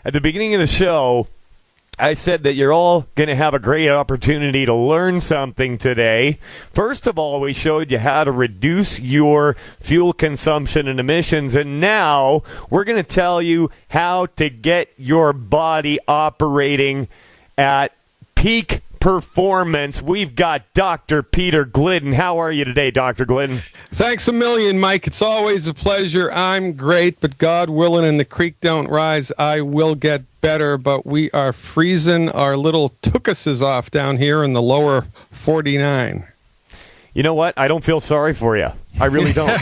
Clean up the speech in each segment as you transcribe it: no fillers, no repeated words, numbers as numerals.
at the beginning of the show, I said that you're all going to have a great opportunity to learn something today. First of all, we showed you how to reduce your fuel consumption and emissions, and now we're going to tell you how to get your body operating at peak performance. We've got Dr. Peter Glidden. How are you today, Dr. Glidden? Thanks a million, Mike. It's always a pleasure. I'm great, but God willing and the creek don't rise, I will get better. But we are freezing our little tookuses off down here in the lower 49. You know what? I don't feel sorry for you. I really don't.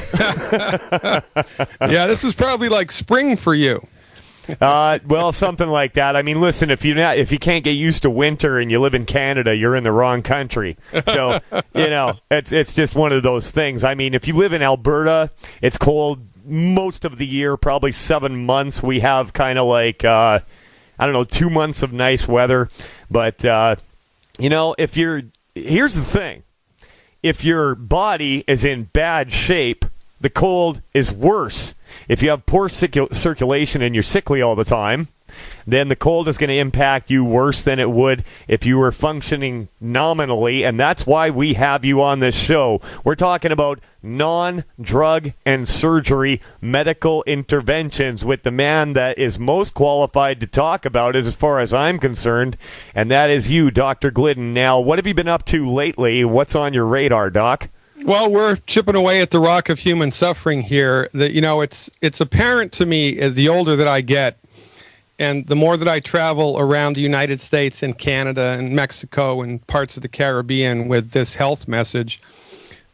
Yeah, this is probably like spring for you. Well, something like that. I mean, listen, if you can't get used to winter and you live in Canada, you're in the wrong country. So, it's just one of those things. I mean, if you live in Alberta, it's cold most of the year, probably 7 months. We have kind of like, 2 months of nice weather. But, here's the thing. If your body is in bad shape, the cold is worse. If you have poor circulation and you're sickly all the time, then the cold is going to impact you worse than it would if you were functioning nominally, and that's why we have you on this show. We're talking about non-drug and surgery medical interventions with the man that is most qualified to talk about it as far as I'm concerned, and that is you, Dr. Glidden. Now, what have you been up to lately? What's on your radar, Doc? Well, we're chipping away at the rock of human suffering here. That it's apparent to me the older that I get, and the more that I travel around the United States and Canada and Mexico and parts of the Caribbean with this health message,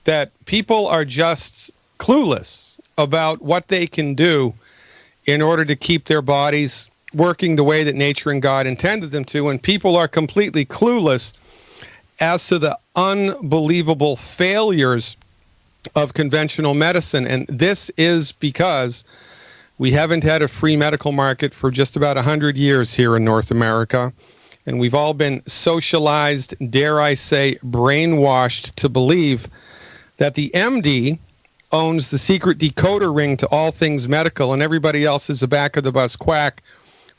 that people are just clueless about what they can do in order to keep their bodies working the way that nature and God intended them to, and people are completely clueless as to the unbelievable failures of conventional medicine. And this is because we haven't had a free medical market for just about 100 years here in North America. And we've all been socialized, dare I say, brainwashed to believe that the MD owns the secret decoder ring to all things medical and everybody else is a back-of-the-bus quack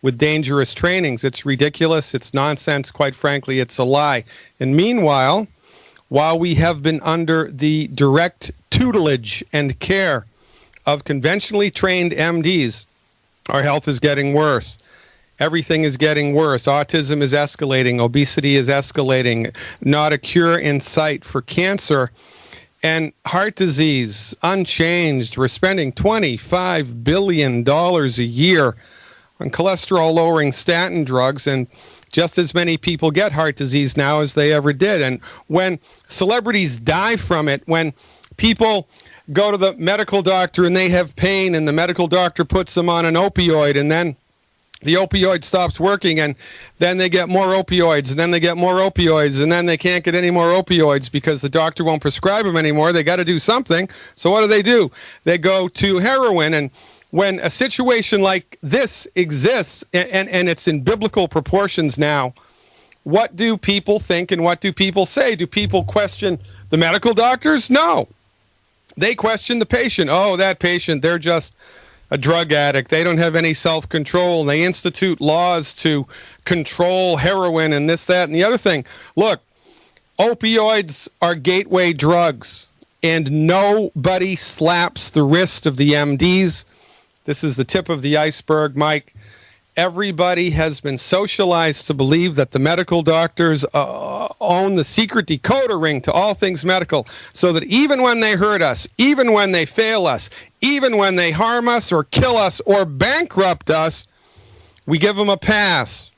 with dangerous trainings. It's ridiculous. It's nonsense. Quite frankly, it's a lie. And meanwhile, while we have been under the direct tutelage and care of conventionally trained MDs, our health is getting worse. Everything is getting worse. Autism is escalating. Obesity is escalating. Not a cure in sight for cancer. And heart disease, unchanged. We're spending $25 billion a year on cholesterol-lowering statin drugs, and just as many people get heart disease now as they ever did. And when celebrities die from it, when people go to the medical doctor and they have pain and the medical doctor puts them on an opioid, and then the opioid stops working, and then they get more opioids, and then they get more opioids, and then they can't get any more opioids because the doctor won't prescribe them anymore. They got to do something. So what do? They go to heroin. And when a situation like this exists, and it's in biblical proportions now, what do people think and what do people say? Do people question the medical doctors? No. They question the patient. Oh, that patient, they're just a drug addict. They don't have any self-control. And they institute laws to control heroin and this, that, and the other thing. Look, opioids are gateway drugs, and nobody slaps the wrist of the MDs. This is the tip of the iceberg, Mike. Everybody has been socialized to believe that the medical doctors own the secret decoder ring to all things medical, so that even when they hurt us, even when they fail us, even when they harm us or kill us or bankrupt us, we give them a pass.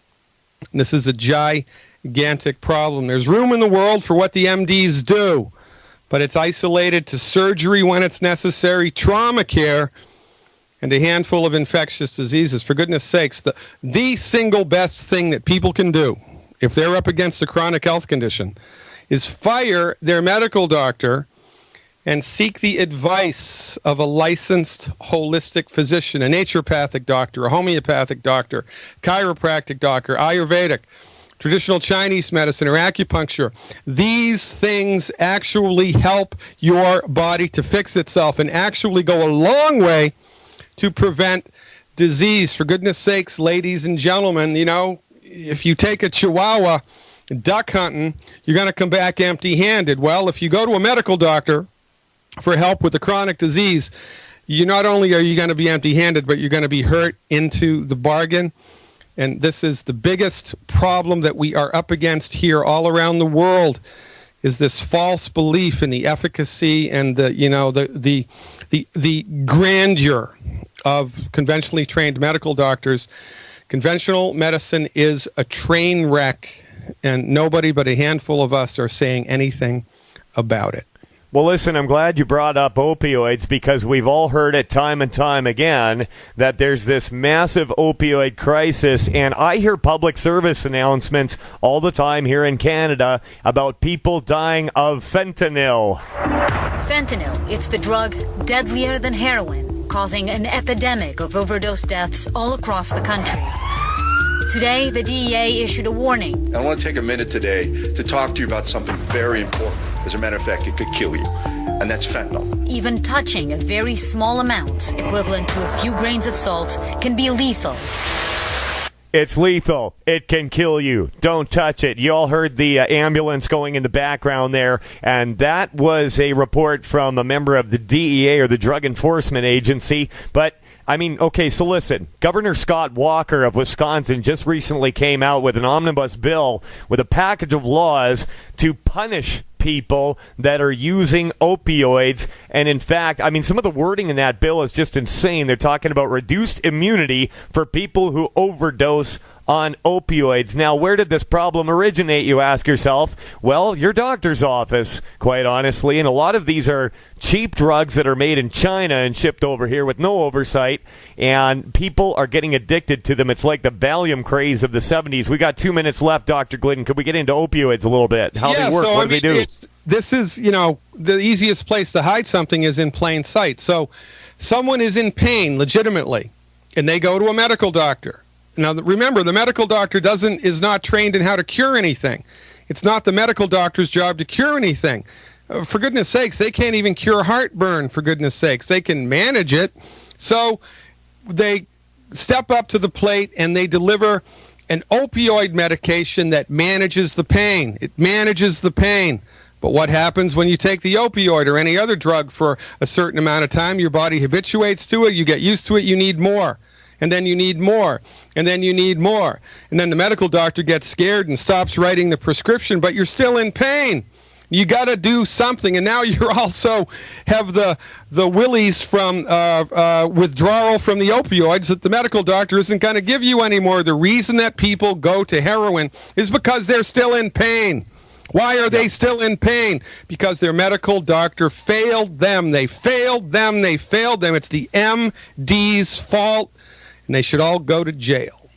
And this is a gigantic problem. There's room in the world for what the MDs do, but it's isolated to surgery when it's necessary, trauma care, and a handful of infectious diseases. For goodness sakes, the single best thing that people can do if they're up against a chronic health condition is fire their medical doctor and seek the advice of a licensed holistic physician, a naturopathic doctor, a homeopathic doctor, chiropractic doctor, Ayurvedic, traditional Chinese medicine, or acupuncture. These things actually help your body to fix itself and actually go a long way to prevent disease. For goodness sakes, ladies and gentlemen, if you take a Chihuahua duck hunting, you're going to come back empty-handed. Well, if you go to a medical doctor for help with a chronic disease, you not only are you going to be empty-handed, but you're going to be hurt into the bargain. And this is the biggest problem that we are up against here all around the world, is this false belief in the efficacy and the grandeur of conventionally trained medical doctors. Conventional medicine is a train wreck, and nobody but a handful of us are saying anything about it. Well, listen, I'm glad you brought up opioids, because we've all heard it time and time again that there's this massive opioid crisis, and I hear public service announcements all the time here in Canada about people dying of fentanyl. Fentanyl, it's the drug deadlier than heroin, causing an epidemic of overdose deaths all across the country. Today, the DEA issued a warning. I want to take a minute today to talk to you about something very important. As a matter of fact, it could kill you, and that's fentanyl. Even touching a very small amount, equivalent to a few grains of salt, can be lethal. It's lethal. It can kill you. Don't touch it. You all heard the ambulance going in the background there, and that was a report from a member of the DEA, or the Drug Enforcement Agency. But I mean, okay, so listen. Governor Scott Walker of Wisconsin just recently came out with an omnibus bill with a package of laws to punish people that are using opioids. And in fact, I mean, some of the wording in that bill is just insane. They're talking about reduced immunity for people who overdose on opioids. Now, where did this problem originate, you ask yourself? Well, your doctor's office, quite honestly. And a lot of these are cheap drugs that are made in China and shipped over here with no oversight. And people are getting addicted to them. It's like the Valium craze of the 70s. We got 2 minutes left, Dr. Glidden. Could we get into opioids a little bit? How they work? What do they do? This is, the easiest place to hide something is in plain sight. So someone is in pain legitimately, and they go to a medical doctor. Now, remember, the medical doctor is not trained in how to cure anything. It's not the medical doctor's job to cure anything. For goodness sakes, they can't even cure heartburn, for goodness sakes. They can manage it. So they step up to the plate and they deliver an opioid medication that manages the pain. It manages the pain. But what happens when you take the opioid or any other drug for a certain amount of time? Your body habituates to it. You get used to it. You need more. And then you need more, and then you need more. And then the medical doctor gets scared and stops writing the prescription, but you're still in pain. You got to do something. And now you also have the willies from withdrawal from the opioids that the medical doctor isn't going to give you anymore. The reason that people go to heroin is because they're still in pain. Why are they still in pain? Because their medical doctor failed them. They failed them. They failed them. It's the MD's fault. And they should all go to jail.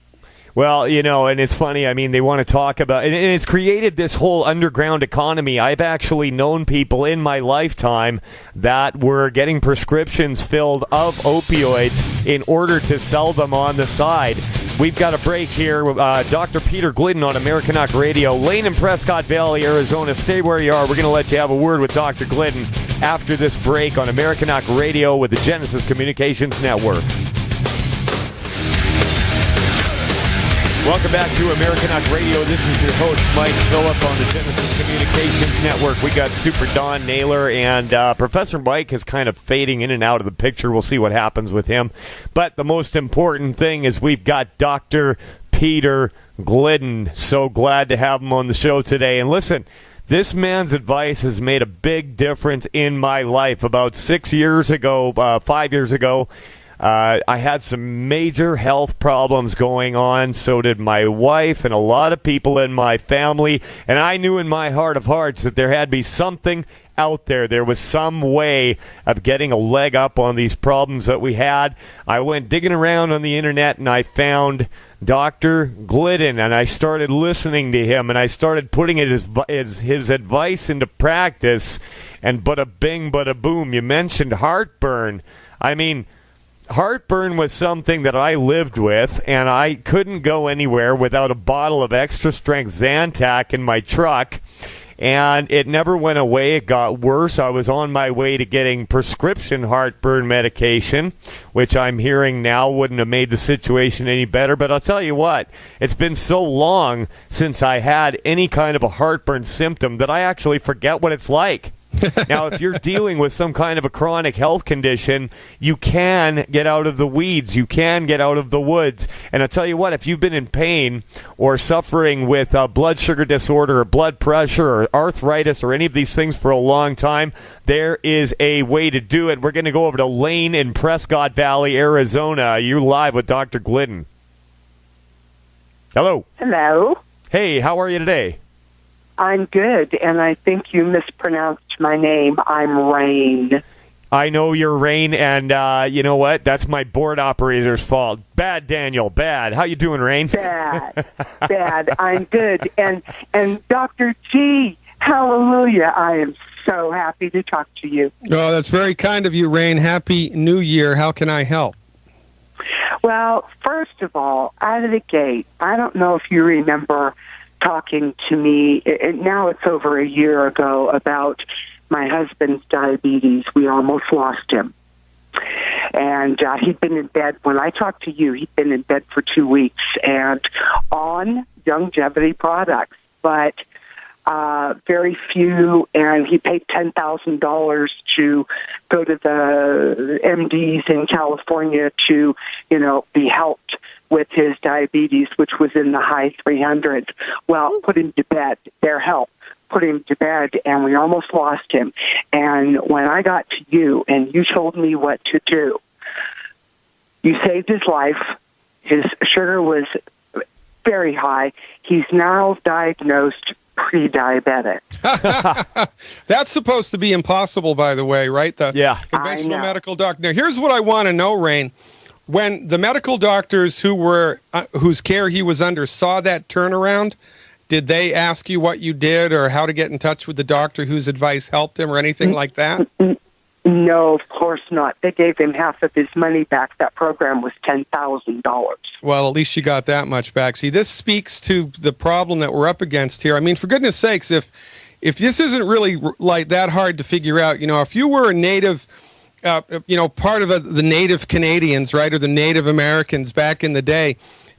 Well, and it's funny. I mean, they want to talk about, and it's created this whole underground economy. I've actually known people in my lifetime that were getting prescriptions filled of opioids in order to sell them on the side. We've got a break here. Dr. Peter Glidden on Americanuck Radio. Lane and Prescott Valley, Arizona. Stay where you are. We're going to let you have a word with Dr. Glidden after this break on Americanuck Radio with the Genesis Communications Network. Welcome back to Americanuck Radio. This is your host, Mike Phillip, on the Genesis Communications Network. We got Super Don Naylor, and Professor Mike is kind of fading in and out of the picture. We'll see what happens with him. But the most important thing is we've got Dr. Peter Glidden. So glad to have him on the show today. And listen, this man's advice has made a big difference in my life. About 5 years ago, I had some major health problems going on. So did my wife and a lot of people in my family. And I knew in my heart of hearts that there had to be something out there. There was some way of getting a leg up on these problems that we had. I went digging around on the internet and I found Dr. Glidden, and I started listening to him, and I started putting his advice into practice. And bada bing, bada boom. You mentioned heartburn. I mean, heartburn was something that I lived with, and I couldn't go anywhere without a bottle of extra strength Zantac in my truck. and it never went away. It got worse. I was on my way to getting prescription heartburn medication, which I'm hearing now wouldn't have made the situation any better. But I'll tell you what, it's been so long since I had any kind of a heartburn symptom that I actually forget what it's like. Now, if you're dealing with some kind of a chronic health condition, you can get out of the weeds. You can get out of the woods. And I'll tell you what, if you've been in pain or suffering with blood sugar disorder or blood pressure or arthritis or any of these things for a long time, there is a way to do it. We're going to go over to Lane in Prescott Valley, Arizona. You're live with Dr. Glidden. Hello. Hello. Hey, how are you today? I'm good, and I think you mispronounced my name. I'm Rain. I know you're Rain, and you know what? That's my board operator's fault. Bad, Daniel, bad. How you doing, Rain? Bad. I'm good. And Dr. G, hallelujah, I am so happy to talk to you. Oh, that's very kind of you, Rain. Happy New Year. How can I help? Well, first of all, out of the gate, I don't know if you remember talking to me, now it's over a year ago, about my husband's diabetes. We almost lost him. And he'd been in bed, when I talked to you, he'd been in bed for 2 weeks and on longevity products, but very few, and he paid $10,000 to go to the MDs in California to, be helped with his diabetes, which was in the high 300s. Well, put him to bed. Their help put him to bed, and we almost lost him. And when I got to you and you told me what to do, you saved his life. His sugar was very high. He's now diagnosed pre-diabetic. That's supposed to be impossible, by the way, right? The conventional medical doctor. Now, here's what I want to know, Rain. When the medical doctors whose care he was under saw that turnaround, did they ask you what you did or how to get in touch with the doctor whose advice helped him or anything like that? No, of course not. They gave him half of his money back. That program was $10,000. Well, at least you got that much back. See, this speaks to the problem that we're up against here. I mean, for goodness sakes, if this isn't really like that hard to figure out, if you were a native, part of the native Canadians, right, or the Native Americans back in the day,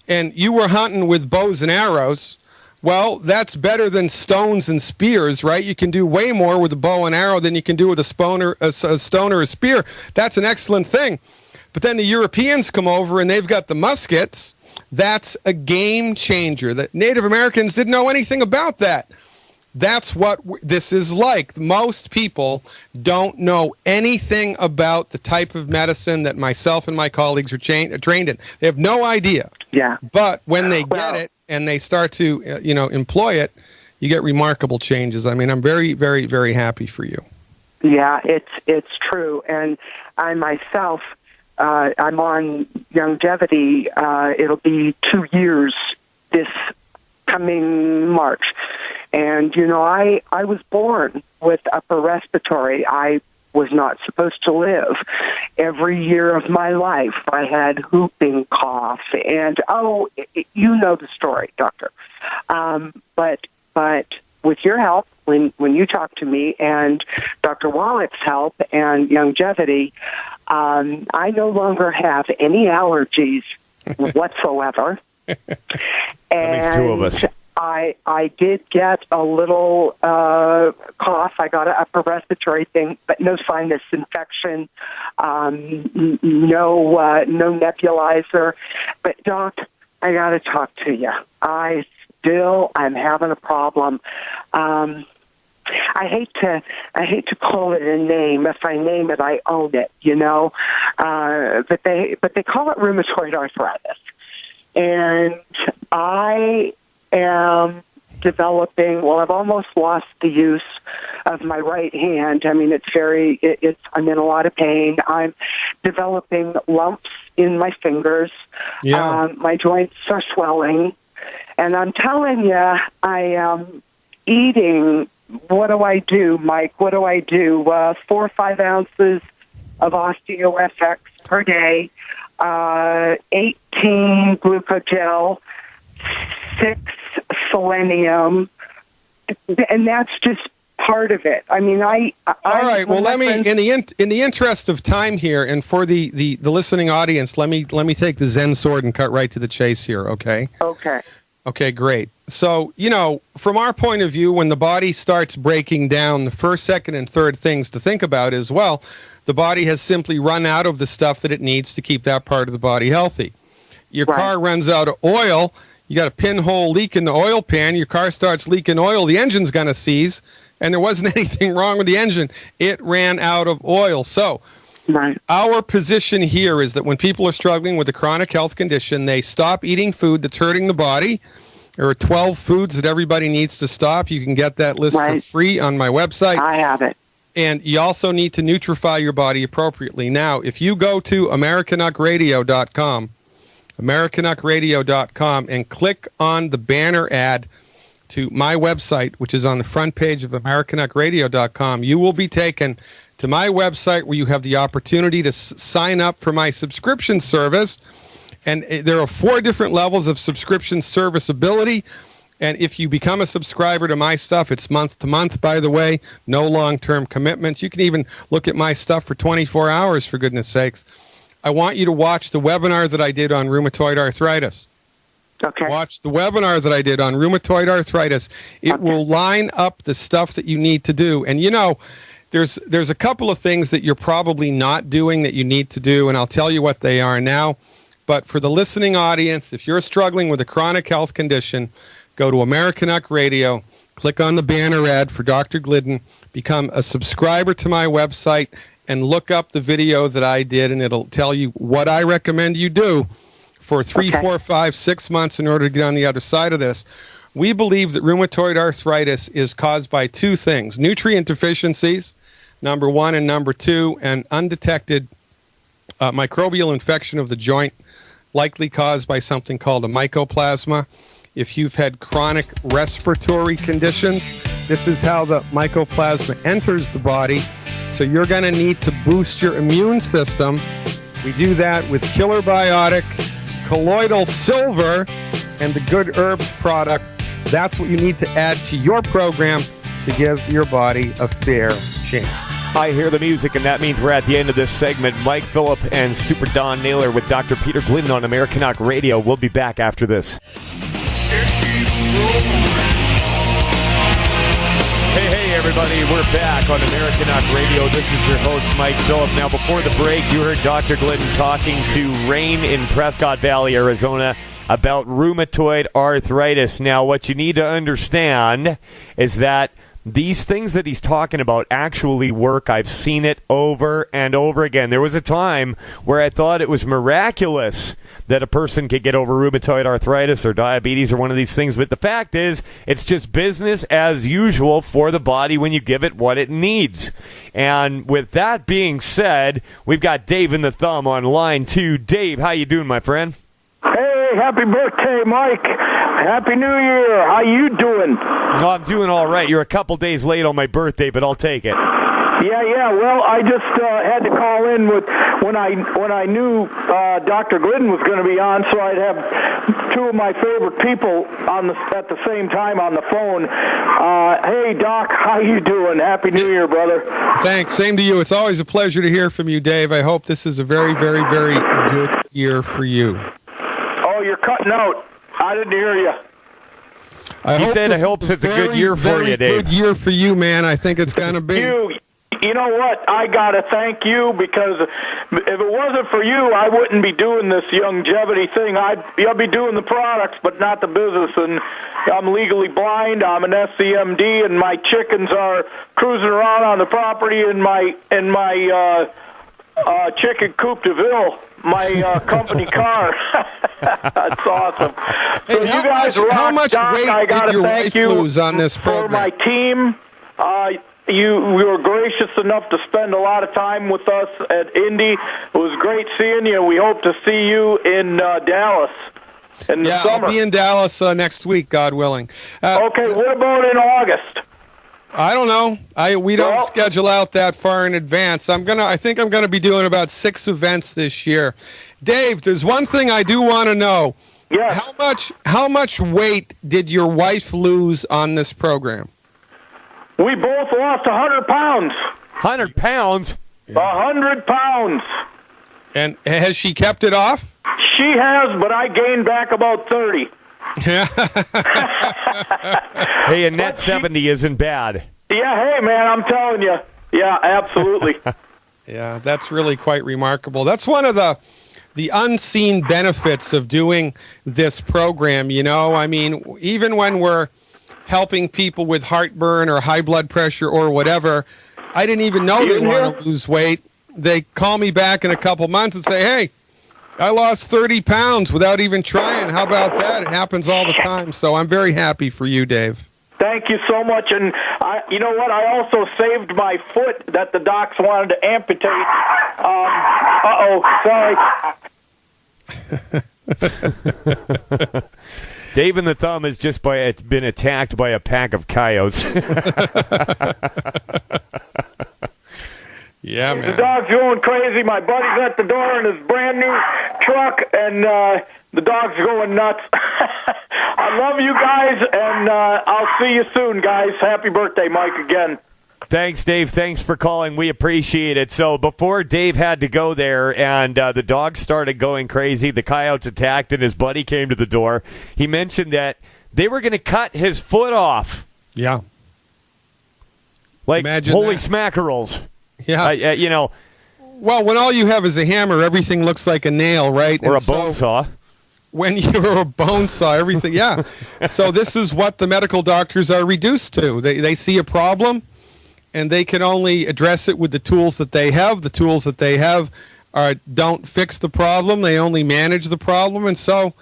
and you were hunting with bows and arrows, well, that's better than stones and spears, right? You can do way more with a bow and arrow than you can do with a stone or a spear. That's an excellent thing. But then the Europeans come over and they've got the muskets. That's a game changer. The Native Americans didn't know anything about that. That's what this is like. Most people don't know anything about the type of medicine that myself and my colleagues are trained in. They have no idea. Yeah. But when they get it and they start to, employ it, you get remarkable changes. I mean, I'm very, very, very happy for you. Yeah, it's true. And I myself, I'm on longevity. It'll be 2 years this coming March. And, I was born with upper respiratory. I was not supposed to live. Every year of my life, I had whooping cough. And, you know the story, doctor. But with your help, when you talk to me, and Dr. Wallet's help and longevity, I no longer have any allergies whatsoever. That makes two of us. I did get a little cough. I got an upper respiratory thing, but no sinus infection, no nebulizer. But Doc, I got to talk to you. I'm having a problem. I hate to call it a name. If I name it, I own it. But they call it rheumatoid arthritis, and I am developing. Well, I've almost lost the use of my right hand. I mean, I'm in a lot of pain. I'm developing lumps in my fingers. Yeah. My joints are swelling. And I'm telling you, I am eating, what do I do, Mike? What do I do? 4 or 5 ounces of OsteoFX per day, 18 glucogel, 6 selenium, and that's just part of it. I mean, I all right. Well, let me, in the interest of time here, and for the listening audience, let me take the Zen sword and cut right to the chase here. Okay. Okay. Okay, great. So, from our point of view, when the body starts breaking down, the first, second, and third things to think about is, well, the body has simply run out of the stuff that it needs to keep that part of the body healthy. Your car runs out of oil. You got a pinhole leak in the oil pan. Your car starts leaking oil. The engine's going to seize, and there wasn't anything wrong with the engine. It ran out of oil. So our position here is that when people are struggling with a chronic health condition, they stop eating food that's hurting the body. There are 12 foods that everybody needs to stop. You can get that list for free on my website. I have it. And you also need to nutrify your body appropriately. Now, if you go to Americanuckradio.com, Americanuckradio.com, and click on the banner ad to my website, which is on the front page of Americanuckradio.com, you will be taken to my website where you have the opportunity to sign up for my subscription service. And there are 4 different levels of subscription serviceability. And if you become a subscriber to my stuff, it's month to month, by the way, no long-term commitments. You can even look at my stuff for 24 hours, for goodness sakes. I want you to watch the webinar that I did on rheumatoid arthritis. Okay. Watch the webinar that I did on rheumatoid arthritis. It will line up the stuff that you need to do. And, there's a couple of things that you're probably not doing that you need to do, and I'll tell you what they are now. But for the listening audience, if you're struggling with a chronic health condition, go to Americanuck Radio, click on the banner ad for Dr. Glidden, become a subscriber to my website, and look up the video that I did, and it'll tell you what I recommend you do for 3, 4, 5, 6 months in order to get on the other side of this. We believe that rheumatoid arthritis is caused by 2 things: nutrient deficiencies, number 1, and number 2, and undetected microbial infection of the joint, likely caused by something called a mycoplasma. If you've had chronic respiratory conditions, this is how the mycoplasma enters the body. So you're going to need to boost your immune system. We do that with Killer Biotic, Colloidal Silver, and the Good Herbs product. That's what you need to add to your program to give your body a fair chance. I hear the music, and that means we're at the end of this segment. Mike Phillip and Super Don Naylor with Dr. Peter Glidden on Americanuck Radio. We'll be back after this. Hey, everybody. We're back on Americanuck Radio. This is your host, Mike Phillip. Now, before the break, you heard Dr. Glidden talking to Rain in Prescott Valley, Arizona, about rheumatoid arthritis. Now, what you need to understand is that these things that he's talking about actually work. I've seen it over and over again. There was a time where I thought it was miraculous that a person could get over rheumatoid arthritis or diabetes or one of these things. But the fact is, it's just business as usual for the body when you give it what it needs. And with that being said, we've got Dave in the Thumb on line 2. Dave, how you doing, my friend? Hey, happy birthday, Mike. Happy New Year. How you doing? Oh, I'm doing all right. You're a couple days late on my birthday, but I'll take it. Yeah. Well, I just had to call in with when I knew Dr. Glidden was going to be on, so I'd have 2 of my favorite people at the same time on the phone. Hey, Doc, how you doing? Happy New Year, brother. Thanks. Same to you. It's always a pleasure to hear from you, Dave. I hope this is a very, very, very good year for you. Oh, you're cutting out. I didn't hear you. He said I hope it's a good year for you, Dave. Good year for you, man. I think it's going to be. You know what? I got to thank you, because if it wasn't for you, I wouldn't be doing this longevity thing. I'd be doing the products, but not the business. And I'm legally blind. I'm an SCMD, and my chickens are cruising around on the property in my chicken Coupe de Ville, my company car. That's awesome. So hey, you guys rock. How much Doc, weight I gotta did your thank wife you lose on this program? For my team. You were gracious enough to spend a lot of time with us at Indy. It was great seeing you. We hope to see you in Dallas in the summer. I'll be in Dallas next week, God willing. Okay, what about in August? I don't know. We don't schedule out that far in advance. I think I'm gonna be doing about 6 events this year. Dave, there's one thing I do want to know. Yeah. How much weight did your wife lose on this program? We both lost 100 pounds. 100 pounds? 100 pounds. And has she kept it off? She has, but I gained back about 30. Hey, a net 70 isn't bad. Yeah, hey, man, I'm telling you. Yeah, absolutely. Yeah, that's really quite remarkable. That's one of the unseen benefits of doing this program, you know? I mean, even when we're helping people with heartburn or high blood pressure or whatever, I didn't even know they want to lose weight. They call me back in a couple months and say, hey, I lost 30 pounds without even trying. How about that? It happens all the time. So I'm very happy for you, Dave. Thank you so much. And you know what? I also saved my foot that the docs wanted to amputate. Sorry. Dave and the Thumb has just been attacked by a pack of coyotes. Yeah, man. The dog's going crazy. My buddy's at the door in his brand new truck, and the dog's going nuts. I love you guys, and I'll see you soon, guys. Happy birthday, Mike, again. Thanks, Dave. Thanks for calling. We appreciate it. So before Dave had to go there and the dog started going crazy, the coyotes attacked, and his buddy came to the door, he mentioned that they were going to cut his foot off. Yeah. Like, imagine holy that. smackerels. Yeah. You know. Well, when all you have is a hammer, everything looks like a nail, right? Or and a bone saw. When you're a bone saw, everything, yeah. So this is what the medical doctors are reduced to. They see a problem, and they can only address it with the tools that they have. The tools that they have don't fix the problem. They only manage the problem. And so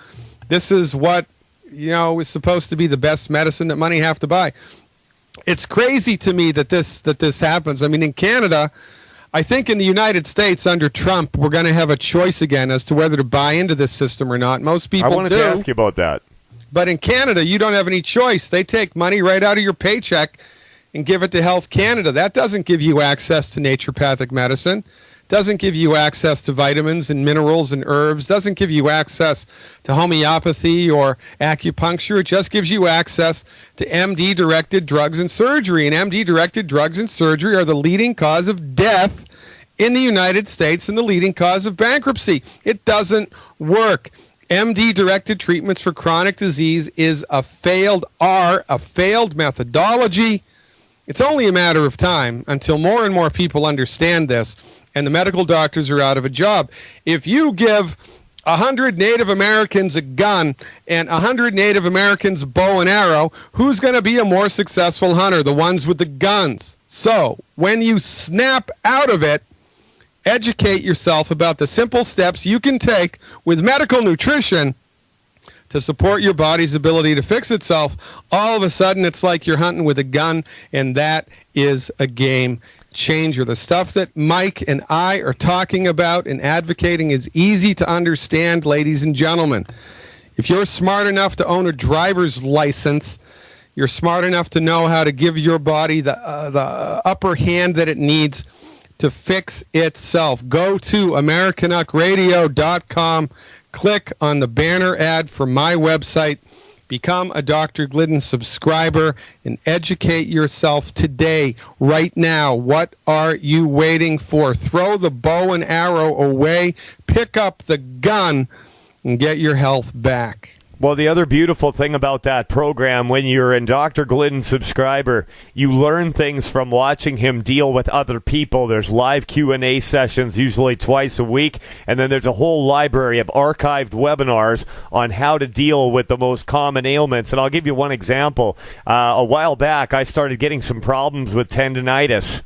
this is what, you know, is supposed to be the best medicine that money have to buy. It's crazy to me that this happens. I mean, in Canada, I think in the United States under Trump, we're going to have a choice again as to whether to buy into this system or not. Most people do. I wanted to ask you about that. But in Canada, you don't have any choice. They take money right out of your paycheck and give it to Health Canada. That doesn't give you access to naturopathic medicine. Doesn't give you access to vitamins and minerals and herbs. Doesn't give you access to homeopathy or acupuncture. It just gives you access to MD-directed drugs and surgery. And MD-directed drugs and surgery are the leading cause of death in the United States and the leading cause of bankruptcy. It doesn't work. MD-directed treatments for chronic disease is a failed methodology. It's only a matter of time until more and more people understand this, and the medical doctors are out of a job. If you give 100 Native Americans a gun and 100 Native Americans a bow and arrow, who's going to be a more successful hunter? The ones with the guns. So when you snap out of it, educate yourself about the simple steps you can take with medical nutrition to support your body's ability to fix itself. All of a sudden, it's like you're hunting with a gun, and that is a game changer. The stuff that Mike and I are talking about and advocating is easy to understand, ladies and gentlemen. If you're smart enough to own a driver's license, you're smart enough to know how to give your body the upper hand that it needs to fix itself. Go to Americanuckradio.com. Click on the banner ad for my website. Become a Dr. Glidden subscriber and educate yourself today, right now. What are you waiting for? Throw the bow and arrow away, pick up the gun, and get your health back. Well, the other beautiful thing about that program, when you're a Dr. Glidden subscriber, you learn things from watching him deal with other people. There's live Q&A sessions, usually twice a week, and then there's a whole library of archived webinars on how to deal with the most common ailments. And I'll give you one example. A while back, I started getting some problems with tendinitis.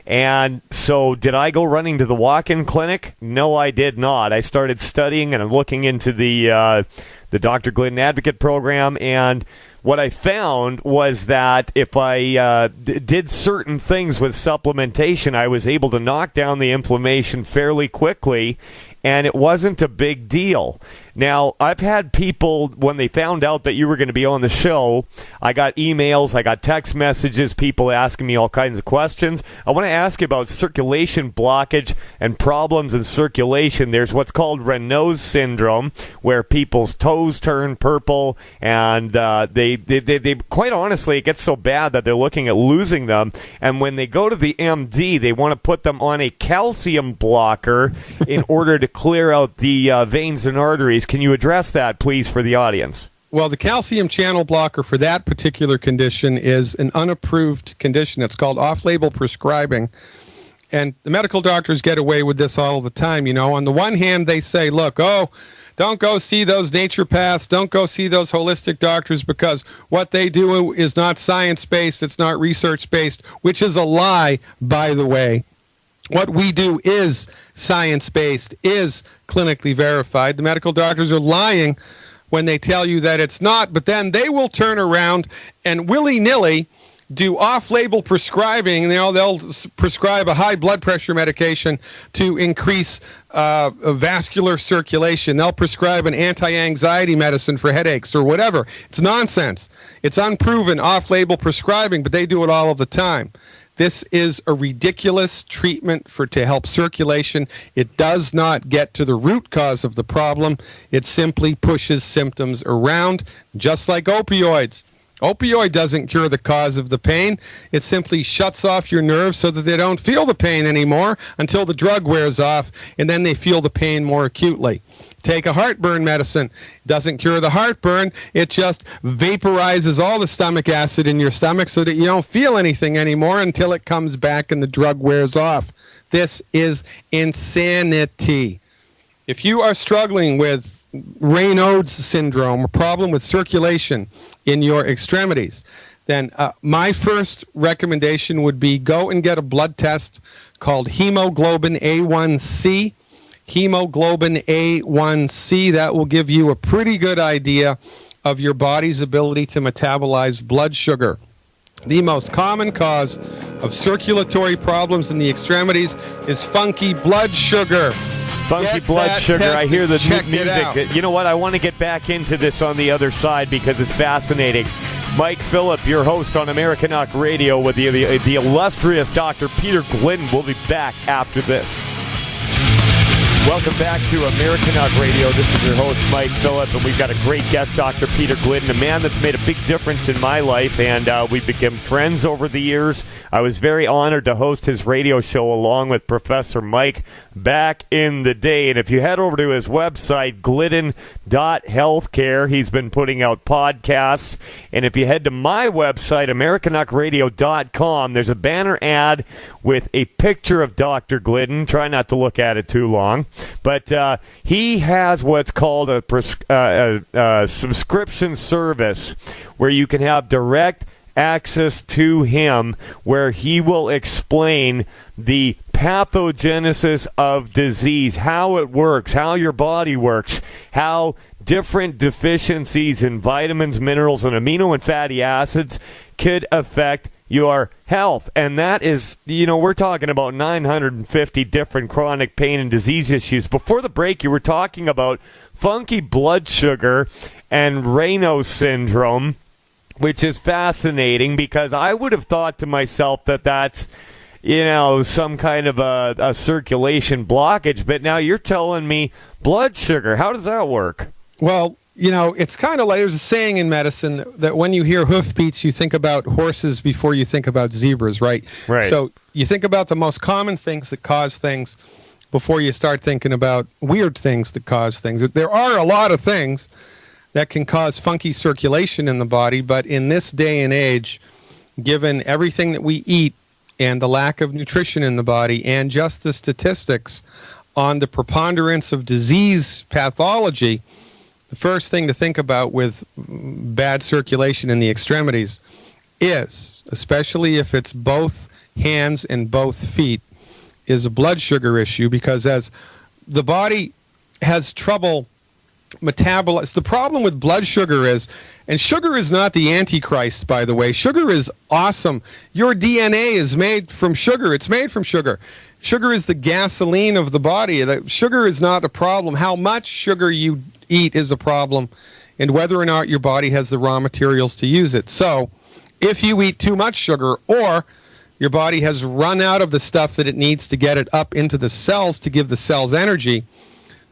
And so did I go running to the walk-in clinic? No, I did not. I started studying and looking into the Dr. Glidden Advocate program, and what I found was that if I did certain things with supplementation, I was able to knock down the inflammation fairly quickly, and it wasn't a big deal. Now, I've had people, when they found out that you were going to be on the show, I got emails, I got text messages, people asking me all kinds of questions. I want to ask you about circulation blockage and problems in circulation. There's what's called Raynaud's syndrome, where people's toes turn purple, and they quite honestly, it gets so bad that they're looking at losing them. And when they go to the MD, they want to put them on a calcium blocker in order to clear out the veins and arteries. Can you address that, please, for the audience? Well, the calcium channel blocker for that particular condition is an unapproved condition. It's called off-label prescribing. And the medical doctors get away with this all the time. You know, on the one hand, they say, look, don't go see those naturopaths. Don't go see those holistic doctors because what they do is not science-based. It's not research-based, which is a lie, by the way. What we do is science-based, is clinically verified. The medical doctors are lying when they tell you that it's not, but then they will turn around and willy-nilly do off-label prescribing. They'll prescribe a high blood pressure medication to increase vascular circulation. They'll prescribe an anti-anxiety medicine for headaches or whatever. It's nonsense. It's unproven off-label prescribing, but they do it all of the time. This is a ridiculous treatment to help circulation. It does not get to the root cause of the problem. It simply pushes symptoms around, just like opioids. Opioid doesn't cure the cause of the pain. It simply shuts off your nerves so that they don't feel the pain anymore until the drug wears off, and then they feel the pain more acutely. Take a heartburn medicine. It doesn't cure the heartburn. It just vaporizes all the stomach acid in your stomach so that you don't feel anything anymore until it comes back and the drug wears off. This is insanity. If you are struggling with Raynaud's syndrome, a problem with circulation in your extremities, then my first recommendation would be go and get a blood test called hemoglobin A1C. Hemoglobin A1C, that will give you a pretty good idea of your body's ability to metabolize blood sugar. The most common cause of circulatory problems in the extremities is funky blood sugar. Funky blood sugar. I hear the music. You know what? I want to get back into this on the other side because it's fascinating. Mike Phillip, your host on Americanuck Radio with the illustrious Dr. Peter Glidden. We'll be back after this. Welcome back to Americanuck Radio. This is your host, Mike Phillip, and we've got a great guest, Dr. Peter Glidden, a man that's made a big difference in my life, and we've become friends over the years. I was very honored to host his radio show along with Professor Mike back in the day. And if you head over to his website, glidden.healthcare, he's been putting out podcasts. And if you head to my website, americanuckradio.com, there's a banner ad with a picture of Dr. Glidden. Try not to look at it too long. But he has what's called a subscription service where you can have direct access to him, where he will explain the pathogenesis of disease, how it works, how your body works, how different deficiencies in vitamins, minerals, and amino and fatty acids could affect your health. And that is, we're talking about 950 different chronic pain and disease issues. Before the break, you were talking about funky blood sugar and Raynaud's syndrome, which is fascinating because I would have thought to myself that that's, some kind of a circulation blockage. But now you're telling me blood sugar. How does that work? Well, it's kind of like there's a saying in medicine that when you hear hoofbeats, you think about horses before you think about zebras, right? Right. So you think about the most common things that cause things before you start thinking about weird things that cause things. There are a lot of things that can cause funky circulation in the body, but in this day and age, given everything that we eat and the lack of nutrition in the body and just the statistics on the preponderance of disease pathology, the first thing to think about with bad circulation in the extremities is, especially if it's both hands and both feet, is a blood sugar issue, because as the body has trouble metabolizing. The problem with blood sugar is, and sugar is not the Antichrist, by the way. Sugar is awesome. Your DNA is made from sugar. It's made from sugar. Sugar is the gasoline of the body. Sugar is not a problem. How much sugar you eat is a problem, and whether or not your body has the raw materials to use it. So if you eat too much sugar, or your body has run out of the stuff that it needs to get it up into the cells to give the cells energy,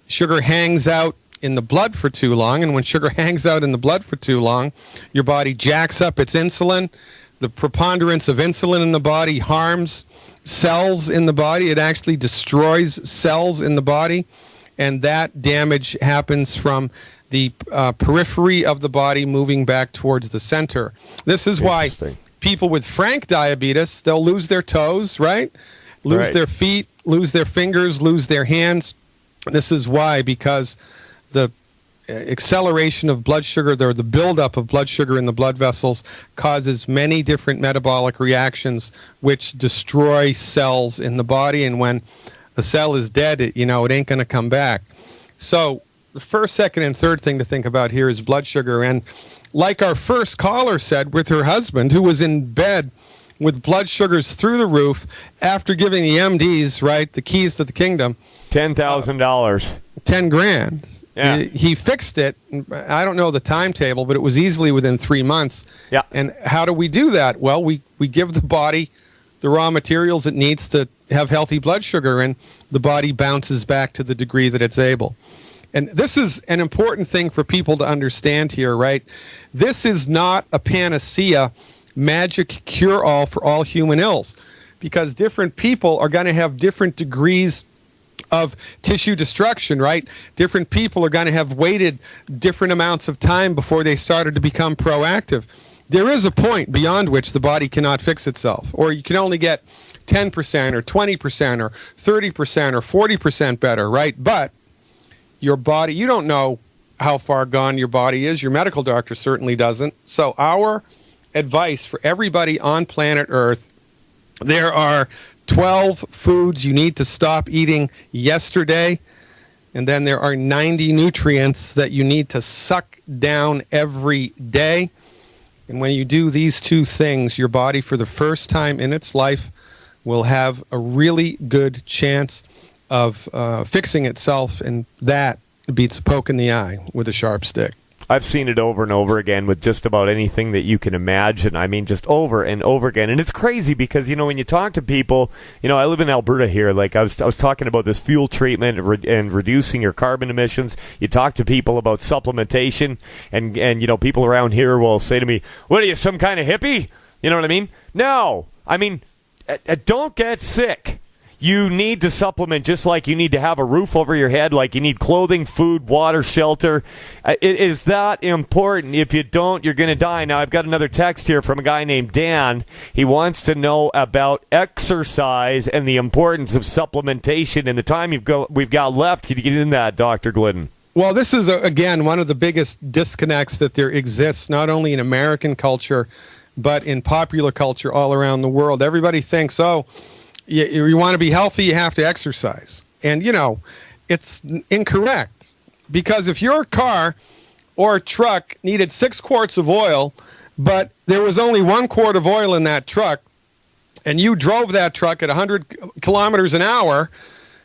sugar hangs out in the blood for too long, and when sugar hangs out in the blood for too long, your body jacks up its insulin. The preponderance of insulin in the body harms cells in the body. It actually destroys cells in the body, and that damage happens from the periphery of the body moving back towards the center. This is why people with frank diabetes, they'll lose their toes, right? Lose their feet, lose their fingers, lose their hands. This is why, because the acceleration of blood sugar, the buildup of blood sugar in the blood vessels, causes many different metabolic reactions which destroy cells in the body. And when the cell is dead, it ain't going to come back. So the first, second, and third thing to think about here is blood sugar. And like our first caller said with her husband, who was in bed with blood sugars through the roof after giving the MDs, right, the keys to the kingdom, $10,000, 10 grand. Yeah. He fixed it. I don't know the timetable, but it was easily within 3 months. Yeah. And how do we do that? Well, we give the body the raw materials it needs to have healthy blood sugar, and the body bounces back to the degree that it's able. And this is an important thing for people to understand here, right? This is not a panacea, magic cure-all for all human ills, because different people are going to have different degrees of tissue destruction, right? Different people are going to have waited different amounts of time before they started to become proactive. There is a point beyond which the body cannot fix itself, or you can only get 10% or 20% or 30% or 40% better, right? But your body, you don't know how far gone your body is. Your medical doctor certainly doesn't. So our advice for everybody on planet Earth, there are 12 foods you need to stop eating yesterday, and then there are 90 nutrients that you need to suck down every day. And when you do these two things, your body, for the first time in its life, will have a really good chance of fixing itself, and that beats a poke in the eye with a sharp stick. I've seen it over and over again with just about anything that you can imagine. I mean, just over and over again. And it's crazy because, when you talk to people, I live in Alberta here. Like I was talking about this fuel treatment and reducing your carbon emissions. You talk to people about supplementation, and people around here will say to me, "What are you, some kind of hippie?" You know what I mean? No. I mean, don't get sick. You need to supplement just like you need to have a roof over your head, like you need clothing, food, water, shelter. It is that important. If you don't, you're going to die. Now, I've got another text here from a guy named Dan. He wants to know about exercise and the importance of supplementation and the time we've got left. Could you get into that, Dr. Glidden? Well, this is, again, one of the biggest disconnects that there exists, not only in American culture, but in popular culture all around the world. Everybody thinks, you want to be healthy, you have to exercise. And, it's incorrect. Because if your car or truck needed 6 quarts of oil, but there was only 1 quart of oil in that truck, and you drove that truck at 100 kilometers an hour,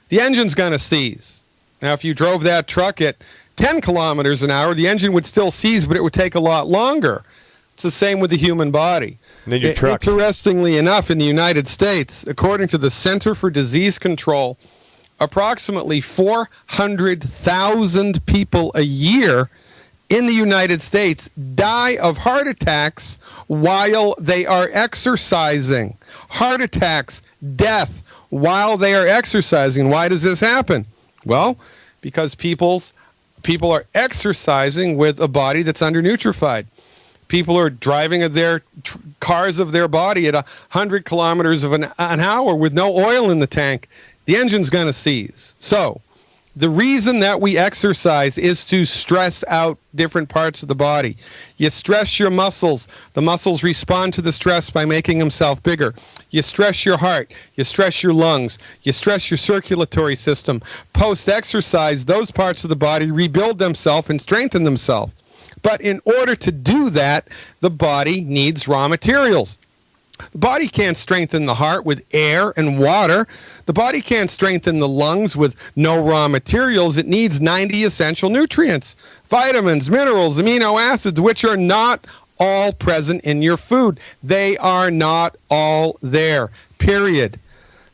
the engine's going to seize. Now, if you drove that truck at 10 kilometers an hour, the engine would still seize, but it would take a lot longer. It's the same with the human body. And then your truck. Interestingly enough, in the United States, according to the Center for Disease Control, approximately 400,000 people a year in the United States die of heart attacks while they are exercising. Heart attacks, death, while they are exercising. Why does this happen? Well, because people are exercising with a body that's undernutrified. People are driving their cars of their body at 100 kilometers an hour with no oil in the tank. The engine's going to seize. So the reason that we exercise is to stress out different parts of the body. You stress your muscles. The muscles respond to the stress by making themselves bigger. You stress your heart. You stress your lungs. You stress your circulatory system. Post-exercise, those parts of the body rebuild themselves and strengthen themselves. But in order to do that, the body needs raw materials. The body can't strengthen the heart with air and water. The body can't strengthen the lungs with no raw materials. It needs 90 essential nutrients, vitamins, minerals, amino acids, which are not all present in your food. They are not all there, period.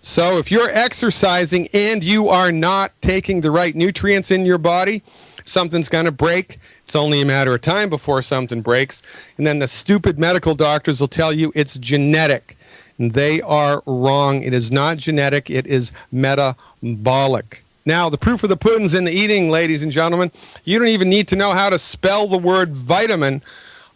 So if you're exercising and you are not taking the right nutrients in your body, something's going to break. It's only a matter of time before something breaks. And then the stupid medical doctors will tell you it's genetic. And they are wrong. It is not genetic. It is metabolic. Now, the proof of the pudding's in the eating, ladies and gentlemen. You don't even need to know how to spell the word vitamin.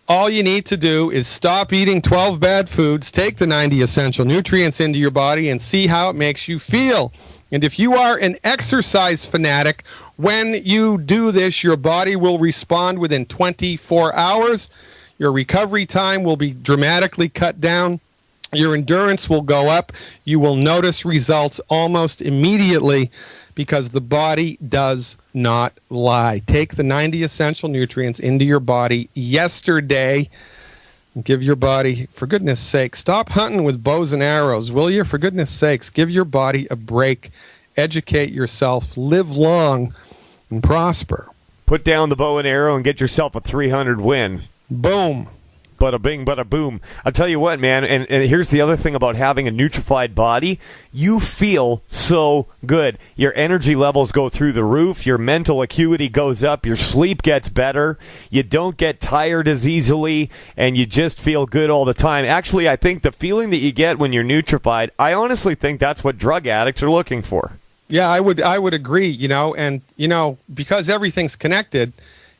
All you need to do is stop eating 12 bad foods, take the 90 essential nutrients into your body, and see how it makes you feel. And if you are an exercise fanatic, when you do this, your body will respond within 24 hours. Your recovery time will be dramatically cut down. Your endurance will go up. You will notice results almost immediately because the body does not lie. Take the 90 essential nutrients into your body yesterday. Give your body, for goodness sake, stop hunting with bows and arrows, will you? For goodness sakes, give your body a break. Educate yourself. Live long and prosper. Put down the bow and arrow and get yourself a 300 win. Boom. Bada bing, bada boom. I'll tell you what, man, and here's the other thing about having a nutrified body. You feel so good. Your energy levels go through the roof. Your mental acuity goes up. Your sleep gets better. You don't get tired as easily, and you just feel good all the time. Actually, I think the feeling that you get when you're nutrified, I honestly think that's what drug addicts are looking for. Yeah, I would agree, and, because everything's connected,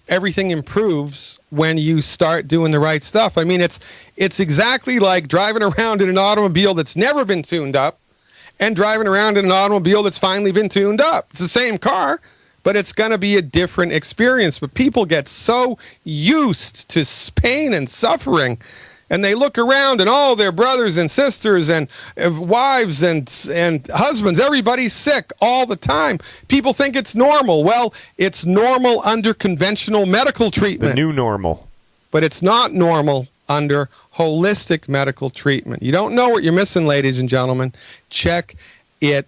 everything improves when you start doing the right stuff. I mean, it's exactly like driving around in an automobile that's never been tuned up and driving around in an automobile that's finally been tuned up. It's the same car, but it's going to be a different experience. But people get so used to pain and suffering, and they look around and all their brothers and sisters and wives and husbands, everybody's sick all the time. People think it's normal. Well, it's normal under conventional medical treatment. The new normal. But it's not normal under holistic medical treatment. You don't know what you're missing, ladies and gentlemen. Check it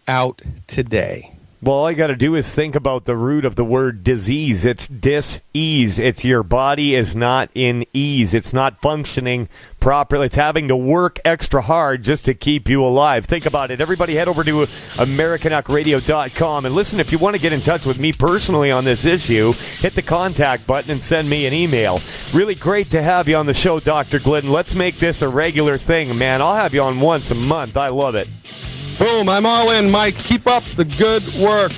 out today. Well, all you got to do is think about the root of the word disease. It's dis-ease. It's your body is not in ease. It's not functioning properly. It's having to work extra hard just to keep you alive. Think about it. Everybody head over to Americanuckradio.com. And listen, if you want to get in touch with me personally on this issue, hit the contact button and send me an email. Really great to have you on the show, Dr. Glidden. Let's make this a regular thing, man. I'll have you on once a month. I love it. Boom, I'm all in, Mike. Keep up the good work.